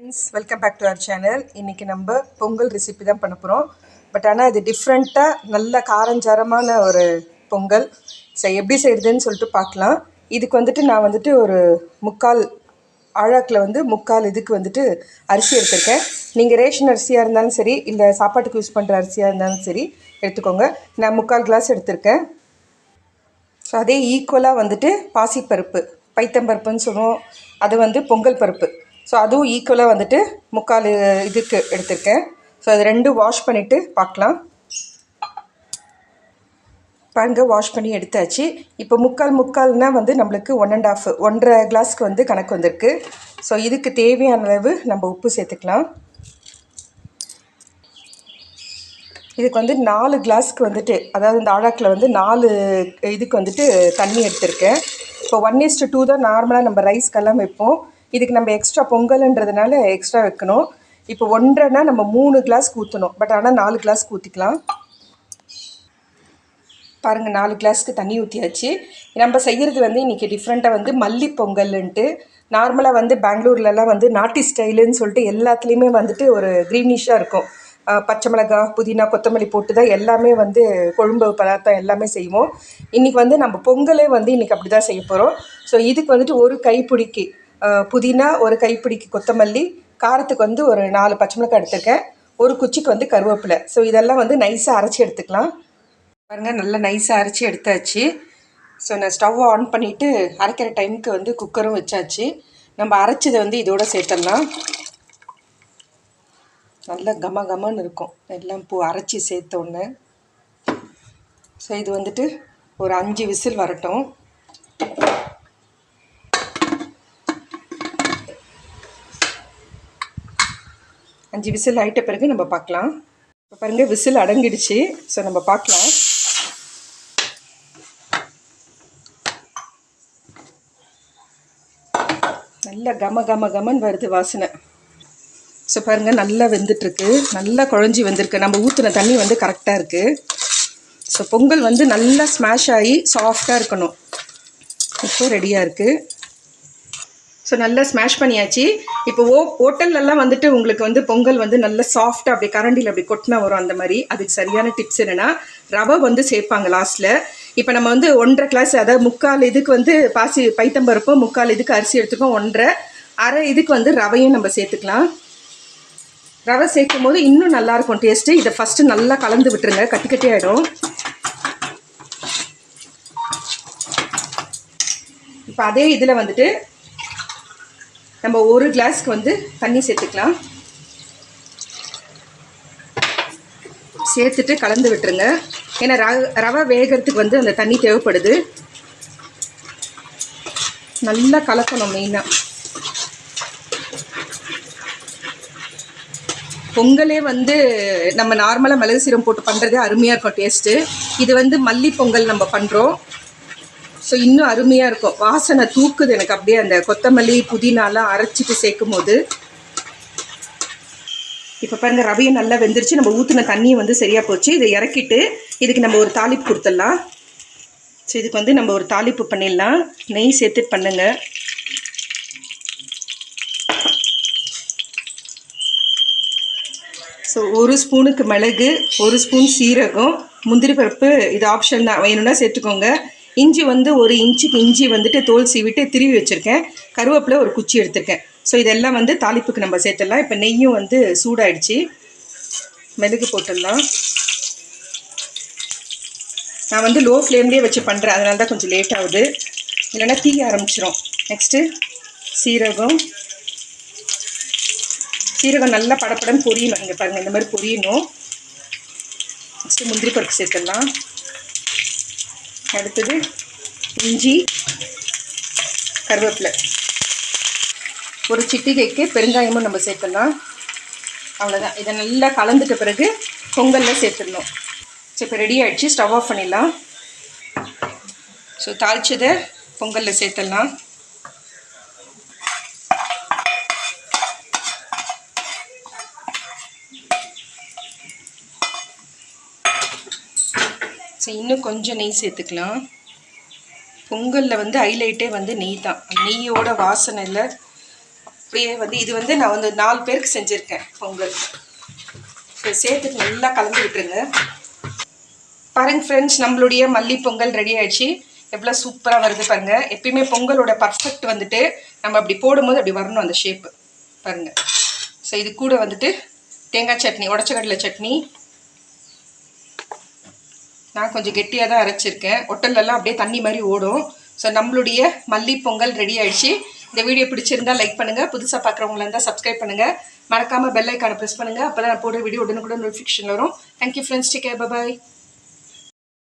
Friends, welcome back to our channel. இன்னைக்கு நம்ம Pongal recipe தான் பண்ண போகிறோம். பட் ஆனால் இது டிஃப்ரெண்ட்டாக நல்ல காரஞ்சாரமான ஒரு பொங்கல். எப்படி செய்கிறதுன்னு சொல்லிட்டு பார்க்கலாம். இதுக்கு வந்துட்டு நான் வந்துட்டு ஒரு முக்கால் ஆழாக்கில் முக்கால் இதுக்கு வந்துட்டு அரிசி எடுத்திருக்கேன். நீங்கள் ரேஷன் அரிசியாக இருந்தாலும் சரி, இல்லை சாப்பாட்டுக்கு யூஸ் பண்ணுற அரிசியாக இருந்தாலும் சரி எடுத்துக்கோங்க. நான் முக்கால் கிளாஸ் எடுத்திருக்கேன். ஸோ அதே ஈக்குவலாக வந்துட்டு பாசிப்பருப்பு, பைத்தம்பருப்புன்னு சொல்லுவோம், அது பொங்கல் பருப்பு. ஸோ அதுவும் ஈக்குவலாக வந்துட்டு முக்கால் இதுக்கு எடுத்திருக்கேன். ஸோ அது ரெண்டும் வாஷ் பண்ணிவிட்டு பார்க்கலாம். பாருங்க, வாஷ் பண்ணி எடுத்தாச்சு. இப்போ முக்கால்னால் நம்மளுக்கு 1.5 கிளாஸ்க்கு கணக்கு வந்திருக்கு. ஸோ இதுக்கு தேவையான அளவு நம்ம உப்பு சேர்த்துக்கலாம். இதுக்கு 4 கிளாஸ்க்கு அதாவது இந்த ஆழாக்கில் 4 இதுக்கு தண்ணி எடுத்திருக்கேன். இப்போ 1:2 தான் நார்மலாக நம்ம ரைஸ்க்கெல்லாம் வைப்போம். இதுக்கு நம்ம எக்ஸ்ட்ரா பொங்கல்ன்றதுனால எக்ஸ்ட்ரா வைக்கணும். இப்போ 1.5னா நம்ம 3 கிளாஸ்க்கு ஊற்றணும். பட் ஆனால் 4 கிளாஸ்க்கு ஊற்றிக்கலாம். பாருங்கள், 4 கிளாஸ்க்கு தண்ணி ஊற்றியாச்சு. நம்ம செய்கிறது இன்றைக்கி டிஃப்ரெண்ட்டாக மல்லி பொங்கல்ன்ட்டு. நார்மலாக பெங்களூர்லலாம் நாட்டி ஸ்டைலுன்னு சொல்லிட்டு எல்லாத்துலேயுமே ஒரு க்ரீனிஷாக இருக்கும். பச்சை மிளகாய், புதினா, கொத்தமல்லி போட்டு தான் எல்லாமே கொழும்பு பதார்த்தம் எல்லாமே செய்வோம். இன்றைக்கி நம்ம பொங்கலே இன்றைக்கி அப்படி தான் செய்ய போகிறோம். ஸோ இதுக்கு ஒரு கைப்பிடிக்கு புதினா, ஒரு கைப்பிடிக்கு கொத்தமல்லி, காரத்துக்கு ஒரு 4 பச்சை மிளகாய் எடுத்துருக்கேன், ஒரு குச்சிக்கு கருவேப்பிலை. ஸோ இதெல்லாம் நைஸாக அரைச்சி எடுத்துக்கலாம். பாருங்கள், நல்லா நைஸாக அரைச்சி எடுத்தாச்சு. ஸோ நான் ஸ்டவ் ஆன் பண்ணிவிட்டு அரைக்கிற டைமுக்கு குக்கரும் வச்சாச்சு. நம்ம அரைச்சதை இதோட சேர்த்துடலாம். நல்லா கமன்னு இருக்கும் எல்லாம் அரைச்சி சேர்த்தோன்னே. ஸோ இது ஒரு 5 விசில் வரட்டும். அஞ்சு விசில் ஆகிட்ட பிறகு நம்ம பார்க்கலாம். இப்போ பாருங்கள், விசில் அடங்கிடுச்சு. ஸோ நம்ம பார்க்கலாம். நல்லா கமன்னு வருது வாசனை. ஸோ பாருங்கள், நல்லா வெந்துட்டுருக்கு, நல்லா குழஞ்சி வந்திருக்கு. நம்ம ஊற்றின தண்ணி கரெக்டாக இருக்குது. ஸோ பொங்கல் நல்லா ஸ்மாஷ் ஆகி சாஃப்டாக இருக்கணும். இப்போ ரெடியாக இருக்குது. ஸோ நல்லா ஸ்மாஷ் பண்ணியாச்சு. இப்போ ஹோட்டல்லலாம் உங்களுக்கு பொங்கல் நல்லா சாஃப்டாக அப்படியே கரண்டியில் அப்படி கொட்டினா வரும். அந்த மாதிரி அதுக்கு சரியான டிப்ஸ் என்னென்னா, ரவை சேர்ப்பாங்க லாஸ்ட்டில். இப்போ நம்ம 1.5 கிளாஸ், அதாவது முக்கால் இதுக்கு பைத்தம்பருப்பும், முக்கால் இதுக்கு அரிசி எடுத்துக்கோம். 1.5 இதுக்கு ரவையும் நம்ம சேர்த்துக்கலாம். ரவை சேர்க்கும் போது இன்னும் நல்லாயிருக்கும் டேஸ்ட்டு. இதை ஃபஸ்ட்டு நல்லா கலந்து விட்டுருங்க, கட்டி ஆகிடும். இப்போ அதே இதில் நம்ம 1 கிளாஸ்க்கு தண்ணி சேர்த்துக்கலாம். சேர்த்துட்டு கலந்து விட்டுருங்க. ஏன்னா ரவை வேகிறதுக்கு அந்த தண்ணி தேவைப்படுது. நல்லா கலக்கணும். மெயினாக பொங்கலே நம்ம நார்மலாக மிளகு சீரகம் போட்டு பண்ணுறதே அருமையாக இருக்கும் டேஸ்ட்டு. இது மல்லி பொங்கல் நம்ம பண்ணுறோம். ஸோ இன்னும் அருமையாக இருக்கும். வாசனை தூக்குது எனக்கு அப்படியே அந்த கொத்தமல்லி, புதினாலாம் அரைச்சிட்டு சேர்க்கும் போது. இப்போ பாருங்கள், ரவையும் நல்லா வெந்துருச்சு. நம்ம ஊற்றின தண்ணியும் சரியாக போச்சு. இதை இறக்கிட்டு இதுக்கு நம்ம ஒரு தாளிப்பு கொடுத்துடலாம். ஸோ இதுக்கு நம்ம ஒரு தாளிப்பு பண்ணிடலாம். நெய் சேர்த்து பண்ணுங்க. ஸோ 1 ஸ்பூனுக்கு மிளகு, 1 ஸ்பூன் சீரகம், முந்திரி பருப்பு இது ஆப்ஷன் தான், வேணும்னா சேர்த்துக்கோங்க. இஞ்சி 1 இன்ச்சுக்கு இஞ்சி தோல் சீவிட்டு திருவி வச்சுருக்கேன். கருவேப்பிலை ஒரு குச்சி எடுத்துருக்கேன். ஸோ இதெல்லாம் தாளிப்புக்கு நம்ம சேர்த்துடலாம். இப்போ நெய்யும் சூடாயிடுச்சு. மெழுகு போட்டுடலாம். நான் லோ ஃப்ளேம்லேயே வச்சு பண்ணுறேன், அதனால தான் கொஞ்சம் லேட் ஆகுது, இல்லைன்னா தீய ஆரம்பிச்சிடும். நெக்ஸ்ட்டு சீரகம் நல்லா படப்படன்னு பொரியணும். இங்கே பாருங்கள், இந்த மாதிரி பொரியணும். நெக்ஸ்ட்டு முந்திரி பருப்பு சேர்த்துடலாம். அடுத்தது இஞ்சி, கருவேப்பிலை, ஒரு சிட்டிகைக்கு பெருங்காயமும் நம்ம சேர்த்துடலாம். அவ்வளோதான். இதை நல்லா கலந்துட்ட பிறகு பொங்கலில் சேர்த்துடணும். ஸோ இப்போ ரெடி ஆகிடுச்சு. ஸ்டவ் ஆஃப் பண்ணிடலாம். ஸோ தாளிச்சதை பொங்கலில் சேர்த்துடலாம். ஸோ இன்னும் கொஞ்சம் நெய் சேர்த்துக்கலாம். பொங்கலில் ஹைலைட்டே நெய் தான். நெய்யோட வாசனையில் இப்படியே வந்து இது வந்து நான் வந்து 4 பேருக்கு செஞ்சுருக்கேன் பொங்கல். சேர்த்துட்டு நல்லா கலந்து விட்டுருங்க. பாருங்க ஃப்ரெண்ட்ஸ், நம்மளுடைய மல்லி பொங்கல் ரெடி ஆயிடுச்சு. எவ்வளோ சூப்பராக வருது பாருங்கள். எப்பயுமே பொங்கலோட பர்ஃபெக்ட் வந்துட்டு நம்ம அப்படி போடும்போது அப்படி வரணும் அந்த ஷேப்பு பாருங்கள். ஸோ இது கூட வந்துட்டு தேங்காய் சட்னி, உடச்சக்கடலை சட்னி. நான் கொஞ்சம் கெட்டியாக தான் அரைச்சிருக்கேன். ஒட்டலெல்லாம் அப்படியே தண்ணி மாதிரி ஓடும். ஸோ நம்மளுடைய மல்லி பொங்கல் ரெடி ஆயிடுச்சு. இந்த வீடியோ பிடிச்சிருந்தா லைக் பண்ணுங்கள். புதுசாக பார்க்குறவங்களா இருந்தால் சப்ஸ்கிரைப் பண்ணுங்கள். மறக்காமல் பெல் ஐக்கானை ப்ரெஸ் பண்ணுங்கள். அப்போ தான் நான் போடுற வீடியோ உடனுக்குடன் நோட்டிஃபிகேஷன் வரும். Thank you friends, take care, bye bye.